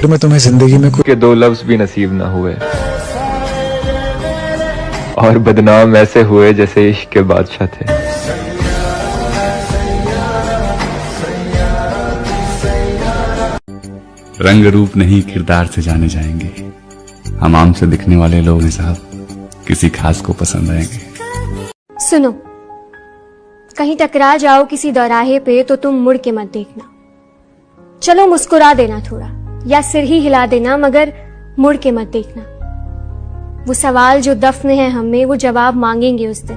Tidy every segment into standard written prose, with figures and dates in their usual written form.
फिर मैं तुम्हें जिंदगी में के दो लफ्ज भी नसीब न हुए और बदनाम ऐसे हुए जैसे इश्क के बादशाह थे। रंग रूप नहीं किरदार से जाने जाएंगे, हम आम से दिखने वाले लोग हैं साहब, किसी खास को पसंद आएंगे। सुनो, कहीं टकरा जाओ किसी दौराहे पे तो तुम मुड़ के मत देखना। चलो मुस्कुरा देना थोड़ा या सिर ही हिला देना, मगर मुड़ के मत देखना। वो सवाल जो दफन है हमें, वो जवाब मांगेंगे उस दिन।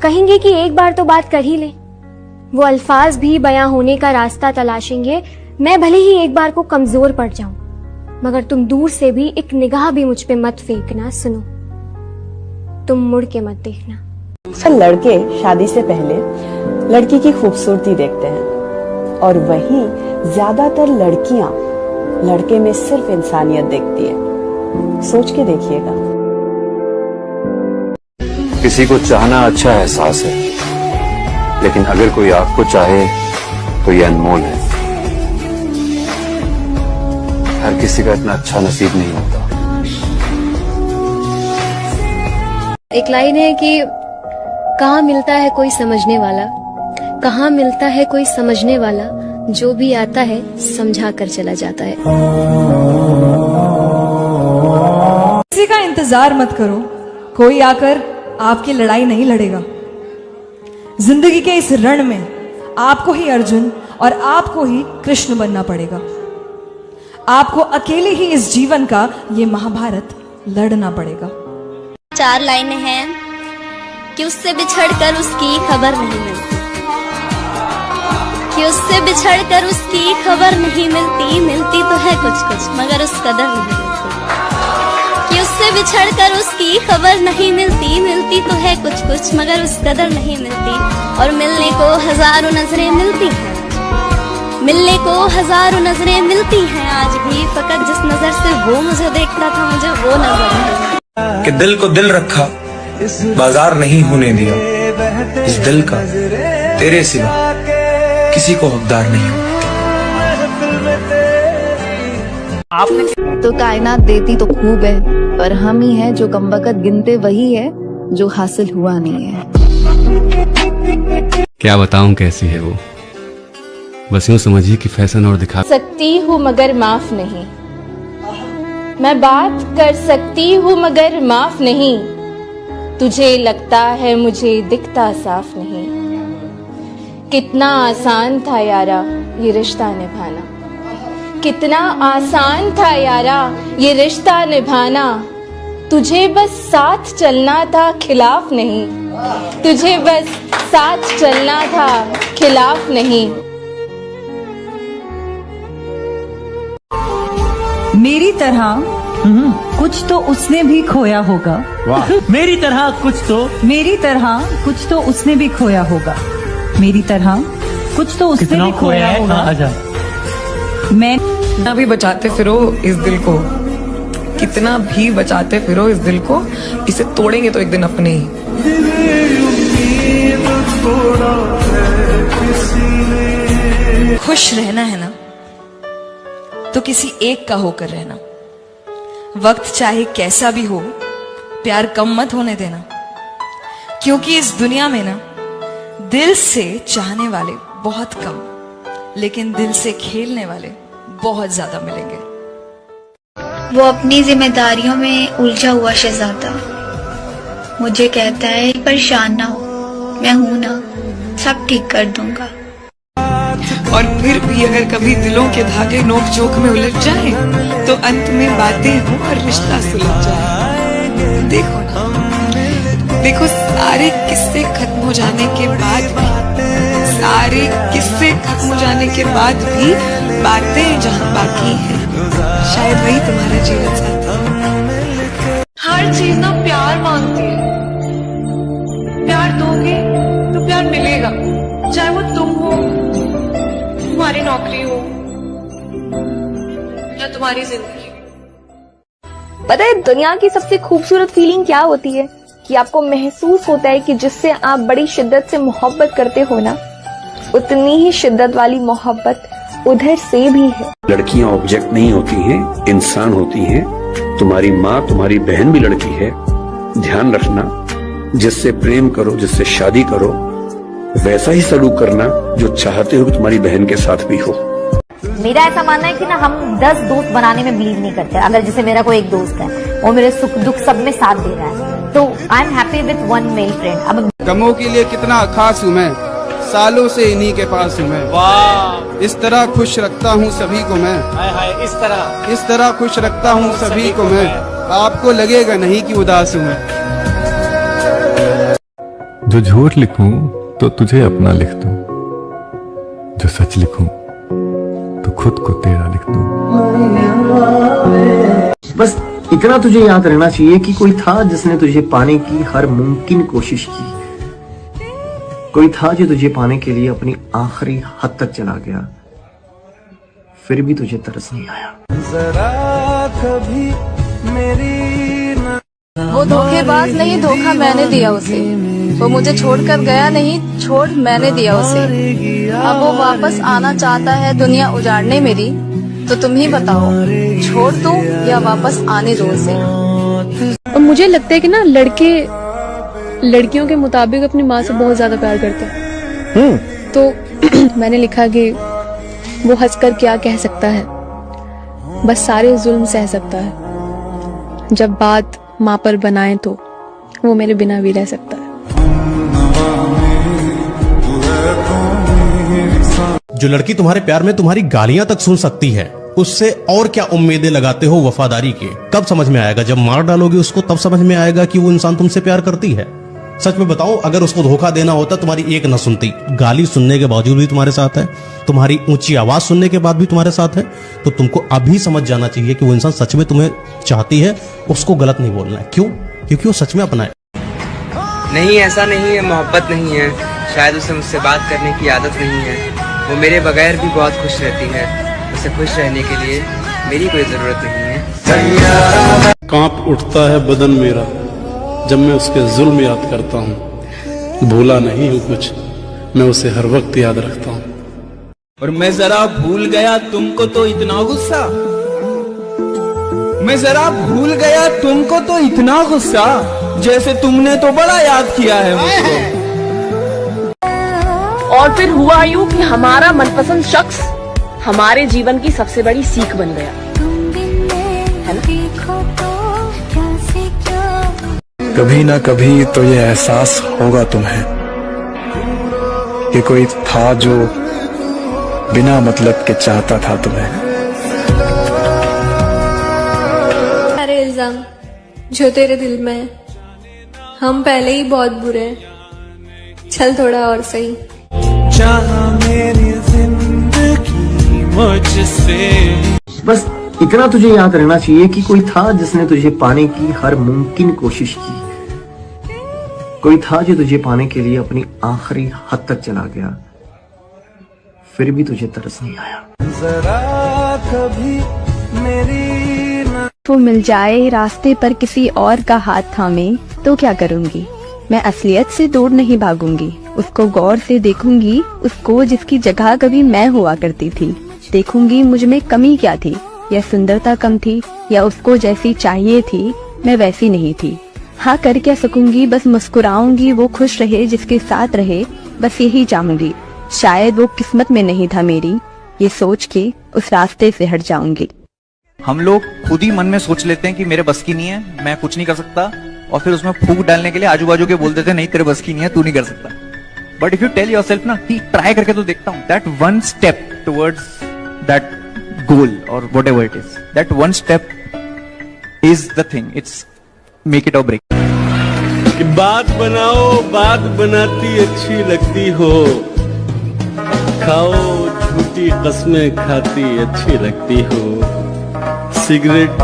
कहेंगे कि एक बार तो बात कर ही ले। वो अल्फाज भी बयां होने का रास्ता तलाशेंगे। मैं भले ही एक बार को कमजोर पड़ जाऊं, मगर तुम दूर से भी एक निगाह भी मुझ पे मत फेंकना। सुनो, तुम मुड़ के मत देखना। अक्सर लड़के शादी से पहले लड़की की खूबसूरती देखते हैं और वहीं ज्यादातर लड़कियां लड़के में सिर्फ इंसानियत देखती है। सोच के देखिएगा। किसी को चाहना अच्छा एहसास है, लेकिन अगर कोई आपको चाहे तो ये अनमोल है। हर किसी का इतना अच्छा नसीब नहीं होता। एक लाइन है कि कहाँ मिलता है कोई समझने वाला, कहाँ मिलता है कोई समझने वाला, जो भी आता है समझा कर चला जाता है। किसी का इंतजार मत करो, कोई आकर आपकी लड़ाई नहीं लड़ेगा। जिंदगी के इस रण में आपको ही अर्जुन और आपको ही कृष्ण बनना पड़ेगा। आपको अकेले ही इस जीवन का ये महाभारत लड़ना पड़ेगा। 4 लाइनें हैं कि उससे बिछड़कर उसकी खबर नहीं मिलती, कि उससे बिछड़कर उसकी खबर नहीं मिलती, मिलती तो है कुछ कुछ मगर उस कदर नहीं मिलती। कि उससे बिछड़कर उसकी खबर नहीं मिलती, मिलती तो है कुछ कुछ मगर उस कदर नहीं मिलती। और मिलने को हजारों नजरें मिलती हैं, मिलने को हजारों नजरें मिलती हैं आज भी, फकत जिस नजर से वो मुझे देखता था मुझे वो नजर नहीं। कि दिल को दिल रखा, बाजार नहीं होने दिया, इस दिल का तेरे सिवा किसी को हकदार नहीं हो। तो कायनात देती तो खूब है, पर हम ही हैं जो कमबख्त गिनते वही है जो हासिल हुआ नहीं है। क्या बताऊं कैसी है वो, बस यूं समझिए कि फैशन और दिखा सकती हूँ मगर माफ नहीं, मैं बात कर सकती हूँ मगर माफ नहीं, तुझे लगता है मुझे दिखता साफ नहीं। कितना आसान था यारा ये रिश्ता निभाना, कितना आसान था यारा ये रिश्ता निभाना, तुझे बस साथ चलना था खिलाफ नहीं, तुझे बस साथ चलना था खिलाफ नहीं। मेरी तरह कुछ तो उसने भी खोया होगा। वाह। मेरी तरह कुछ तो उसने भी खोया होगा। मेरी तरह कुछ तो उसने भी खोया होगा। मैं कितना भी बचाते फिरो इस दिल को, कितना भी बचाते फिरो इस दिल को, इसे तोड़ेंगे तो एक दिन अपने ही। खुश रहना है ना तो किसी एक का होकर रहना। वक्त चाहे कैसा भी हो, प्यार कम मत होने देना, क्योंकि इस दुनिया में ना दिल से चाहने वाले बहुत कम, लेकिन दिल से खेलने वाले बहुत ज्यादा मिलेंगे। वो अपनी जिम्मेदारियों में उलझा हुआ शहजादा मुझे कहता है परेशान ना हो, मैं हूं ना, सब ठीक कर दूंगा। और फिर भी अगर कभी दिलों के धागे नोक झोंक में उलझ जाए तो अंत में बातें हों और रिश्ता सुलझ जाए। देखो ना, देखो सारे किस्से खत्म हो जाने के बाद भी, सारे किस्से खत्म हो जाने के बाद भी बातें जहाँ बाकी हैं, शायद वही तुम्हारा जीवन साथी। हर चीज ना प्यार मांगती है, प्यार दोगे तो प्यार मिलेगा, चाहे वो तुम हो, तुम्हारी नौकरी हो या तुम्हारी जिंदगी। पता है दुनिया की सबसे खूबसूरत फीलिंग क्या होती है? कि आपको महसूस होता है कि जिससे आप बड़ी शिद्दत से मोहब्बत करते हो ना, उतनी ही शिद्दत वाली मोहब्बत उधर से भी है। लड़कियां ऑब्जेक्ट नहीं होती हैं, इंसान होती हैं। तुम्हारी माँ, तुम्हारी बहन भी लड़की है। ध्यान रखना, जिससे प्रेम करो, जिससे शादी करो, वैसा ही सलूक करना जो चाहते हो कि तुम्हारी बहन के साथ भी हो। मेरा ऐसा मानना है कि ना हम 10 दोस्त बनाने में बिलीव नहीं करते। अगर जैसे मेरा कोई एक दोस्त है, वो मेरे सुख दुख सब में साथ दे रहा है, तो I am happy with one male friend. अब कमों के लिए कितना खास हूँ मैं, सालों से इन्हीं के पास हूँ मैं। वाह, इस तरह खुश रखता हूँ सभी को मैं। हाय हाय, इस तरह खुश रखता हूँ सभी को मैं। आपको लगेगा नहीं कि उदास हूँ मैं। जो झूठ लिखूं तो तुझे अपना लिख दूं, जो सच लिखूं तो खुद को तेरा लिख दूं। बस इतना तुझे याद रहना चाहिए कि कोई था जिसने तुझे पाने की हर मुमकिन कोशिश की। कोई था जो तुझे पाने के लिए अपनी आखिरी हद तक चला गया, फिर भी तुझे तरस नहीं आया। जरा कभी मेरी वो धोखेबाज नहीं, धोखा मैंने दिया उसे। वो मुझे छोड़कर गया नहीं, छोड़ मैंने दिया उसे। अब वो वापस आना चाहता है दुनिया उजाड़ने मेरी, तो तुम ही बताओ, छोड़ दूं या वापस आने दो उसे। और मुझे लगता है कि ना लड़के लड़कियों के मुताबिक अपनी माँ से बहुत ज्यादा प्यार करते हैं। तो मैंने लिखा कि वो हंसकर क्या कह सकता है, बस सारे जुल्म सह सकता है। जब बात माँ पर बनाए तो वो मेरे बिना भी रह सकता है। जो लड़की तुम्हारे प्यार में तुम्हारी गालियां तक सुन सकती है, उससे और क्या उम्मीदें लगाते हो वफादारी के? कब समझ में आएगा? जब मार डालोगे उसको तब समझ में आएगा कि वो इंसान तुमसे प्यार करती है। सच में बताओ, अगर उसको धोखा देना होता तुम्हारी एक न सुनती, गाली सुनने के बावजूद भी तुम्हारे साथ है, तुम्हारी ऊंची आवाज सुनने के बाद भी तुम्हारे साथ है, तो तुमको अभी समझ जाना चाहिए कि वो इंसान सच में तुम्हें चाहती है। उसको गलत नहीं बोलना है। क्यों? क्योंकि वो सच में अपना है। नहीं, ऐसा नहीं है, मोहब्बत नहीं है, शायद उसे मुझसे बात करने की आदत नहीं है। वो मेरे बगैर भी बहुत खुश रहती है। उसे खुश रहने के लिए मेरी कोई जरूरत नहीं है। कांप उठता है बदन मेरा जब मैं उसके जुल्म याद करता हूँ। भूला नहीं हूँ कुछ, मैं उसे हर वक्त याद रखता हूँ। और मैं जरा भूल गया तुमको तो इतना गुस्सा, मैं जरा भूल गया तुमको तो इतना गुस्सा, जैसे तुमने तो बड़ा याद किया है मुझको। और फिर हुआ यूं कि हमारा मनपसंद शख्स हमारे जीवन की सबसे बड़ी सीख बन गया, है ना? कभी ना कभी तो ये एहसास होगा तुम्हें कि कोई था जो बिना मतलब के चाहता था तुम्हें। अरे इल्जाम जो तेरे दिल में है, हम पहले ही बहुत बुरे हैं, चल थोड़ा और सही। चाहा मेरी जिंदगी मुझसे। बस इतना तुझे याद रहना चाहिए कि कोई था जिसने तुझे पाने की हर मुमकिन कोशिश की। कोई था जो तुझे पाने के लिए अपनी आखिरी हद तक चला गया, फिर भी तुझे तरस नहीं आया। जरा कभी मेरी वो मिल जाए रास्ते पर किसी और का हाथ थामे तो क्या करूंगी? मैं असलियत से दूर नहीं भागूंगी, उसको गौर से देखूंगी, उसको जिसकी जगह कभी मैं हुआ करती थी। देखूंगी मुझ में कमी क्या थी, या सुंदरता कम थी, या उसको जैसी चाहिए थी मैं वैसी नहीं थी। हाँ कर क्या सकूंगी, बस मुस्कुराऊंगी, वो खुश रहे जिसके साथ रहे, बस यही चाहूंगी। शायद वो किस्मत में नहीं था मेरी, ये सोच के उस रास्ते से हट जाऊंगी। हम लोग खुद ही मन में सोच लेते हैं कि मेरे बस की नहीं है, मैं कुछ नहीं कर सकता, और फिर उसमें फूंक डालने के लिए आजू बाजू के बोल देते हैं नहीं तेरे बस की नहीं है, तू नहीं कर सकता। But if you tell yourself ना कि ट्राई करके तो देखता हूँ, that one step towards that goal और whatever it is, that one step is the thing, it's make it और ब्रेक। बात बनाओ, बात बनाती अच्छी लगती हो, खाओ झूठी कस्में खाती अच्छी लगती हो। सिगरेट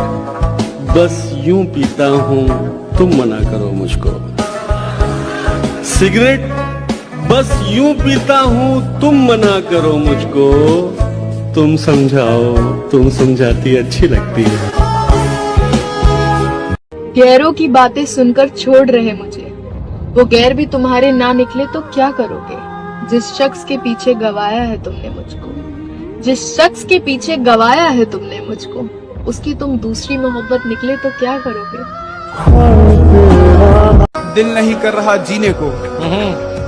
बस यूं पीता हूँ, तुम मना करो मुझको। सिगरेट बस यूं पीता हूँ, तुम मना करो मुझको। तुम समझाओ, तुम समझाती अच्छी लगती है। गैरों की बातें सुनकर छोड़ रहे मुझे, वो गैर भी तुम्हारे ना निकले तो क्या करोगे? जिस शख्स के पीछे गवाया है तुमने मुझको, जिस शख्स के पीछे गवाया है तुमने मुझको, उसकी तुम दूसरी मोहब्बत निकले तो क्या करोगे? दिल नहीं कर रहा जीने को,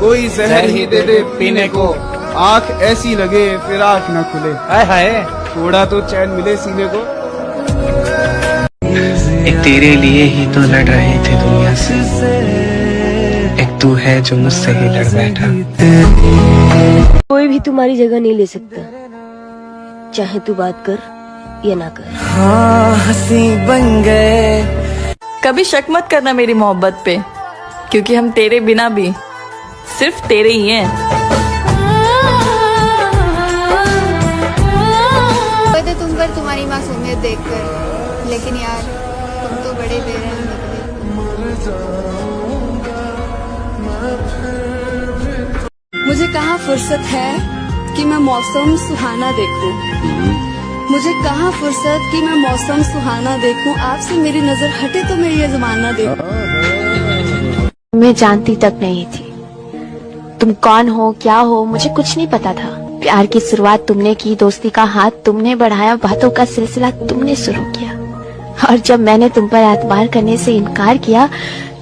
कोई जहर ही दे दे पीने को, आंख ऐसी लगे फिर आंख न खुले, हाय थोड़ा तो चैन मिले सीने को। एक तेरे लिए ही तो लड़ रहे थे दुनिया से, एक तू है जो मुझसे ही लड़ बैठा। कोई भी तुम्हारी जगह नहीं ले सकता, चाहे तू बात कर या ना कर। हाँ हंसी बन गए। कभी शक मत करना मेरी मोहब्बत पे, क्योंकि हम तेरे बिना भी सिर्फ तेरे ही हैं। तो तुम पर तुम्हारी मासूमियत देखकर, लेकिन यार तुम तो बड़े बेरहम निकले। मुझे कहाँ फुर्सत है कि मैं मौसम सुहाना देखूं, मुझे कहाँ फुर्सत कि मैं मौसम सुहाना देखूं, आपसे मेरी नजर हटे तो मैं ये जमाना देखूं। मैं जानती तक नहीं थी तुम कौन हो, क्या हो, मुझे कुछ नहीं पता था। प्यार की शुरुआत तुमने की, दोस्ती का हाथ तुमने बढ़ाया, बातों का सिलसिला तुमने शुरू किया, और जब मैंने तुम पर एतबार करने से इनकार किया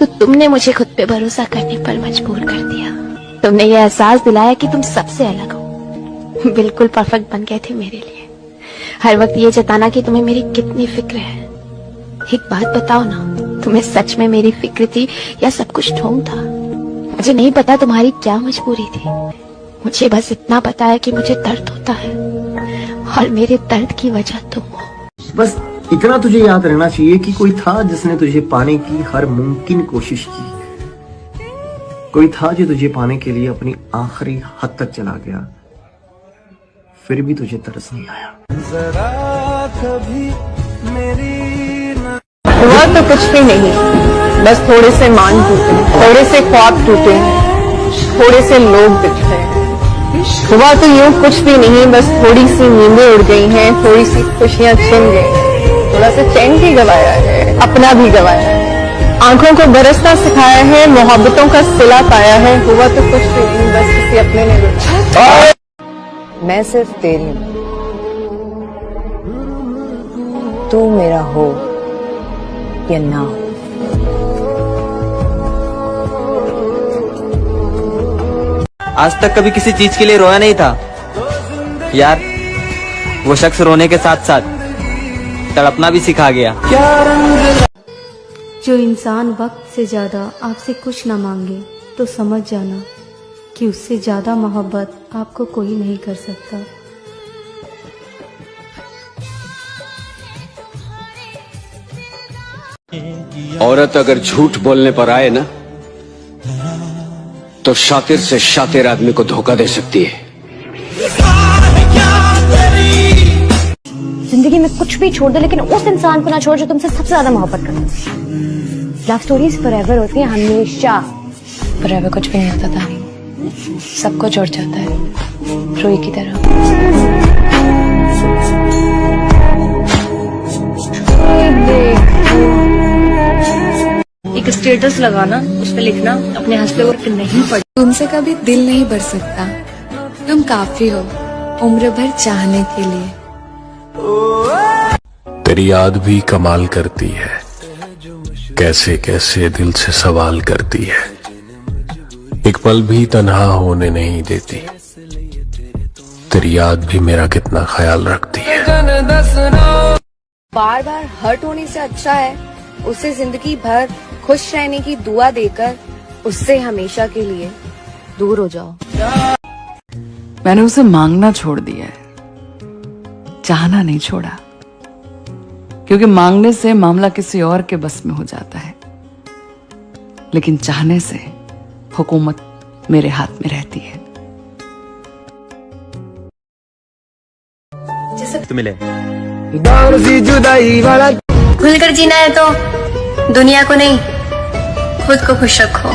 तो तुमने मुझे खुद पे भरोसा करने पर मजबूर कर दिया। तुमने ये एहसास दिलाया कि तुम सबसे अलग हो, बिल्कुल परफेक्ट बन गए थे मेरे लिए। हर वक्त ये जताना कि तुम्हें मेरी कितनी फिक्र है। एक बात बताओ ना, तुम्हें सच में मेरी फिक्र थी या सब कुछ ढोंग था? मुझे नहीं पता तुम्हारी क्या मजबूरी थी, मुझे बस इतना पता है कि मुझे दर्द होता है और मेरे दर्द की वजह तुम हो। बस इतना तुझे याद रहना चाहिए कि कोई था जिसने तुझे पाने की हर मुमकिन कोशिश की, कोई था जो तुझे पाने के लिए अपनी आखिरी हद तक चला गया, फिर भी तुझे तरस नहीं आया। जरा कभी मेरी हुआ तो कुछ भी नहीं, बस थोड़े से मान टूटे, थोड़े से ख्वाब टूटे, थोड़े से लोग बिछड़े। हुआ तो यूं कुछ भी नहीं, बस थोड़ी सी नींदें उड़ गई हैं, थोड़ी सी खुशियां छिन गई, थोड़ा सा चैन भी गवाया है, अपना भी गवाया है, आंखों को बरसना सिखाया है, मोहब्बतों का सिला पाया है। हुआ तो कुछ भी नहीं, बस किसी अपने ने रुझाया। मैं सिर्फ तेरी हूँ, तू मेरा हो या ना हो। आज तक कभी किसी चीज के लिए रोया नहीं था यार, वो शख्स रोने के साथ साथ तड़पना भी सिखा गया। जो इंसान वक्त से ज्यादा आपसे कुछ न मांगे तो समझ जाना कि उससे ज्यादा मोहब्बत आपको कोई नहीं कर सकता। औरत अगर झूठ बोलने पर आए ना, तो शातिर से शातिर आदमी को धोखा दे सकती है। जिंदगी में कुछ भी छोड़ दो, लेकिन उस इंसान को ना छोड़ जो तुमसे सबसे ज्यादा मोहब्बत करता है। लव स्टोरीज फॉरएवर होती है, हमेशा। फॉरएवर कुछ भी नहीं होता था, सबको छोड़ जाता है रुई की तरह। एक स्टेटस लगाना, उस पे लिखना अपने हंसते वक्त नहीं पड़। तुमसे कभी दिल नहीं भर सकता, तुम काफी हो उम्र भर चाहने के लिए। तेरी याद भी कमाल करती है, कैसे कैसे दिल से सवाल करती है, एक पल भी तन्हा होने नहीं देती, तेरी याद भी मेरा कितना ख्याल रखती है। बार बार हर्ट होने से अच्छा है उसे जिंदगी भर खुश रहने की दुआ देकर उससे हमेशा के लिए दूर हो जाओ। मैंने उसे मांगना छोड़ दिया है, चाहना नहीं छोड़ा, क्योंकि मांगने से मामला किसी और के बस में हो जाता है, लेकिन चाहने से हुकूमत मेरे हाथ में रहती है। तो मिले जुदाई वाला खुलकर जीना है तो दुनिया को नहीं, खुद को खुश रखो।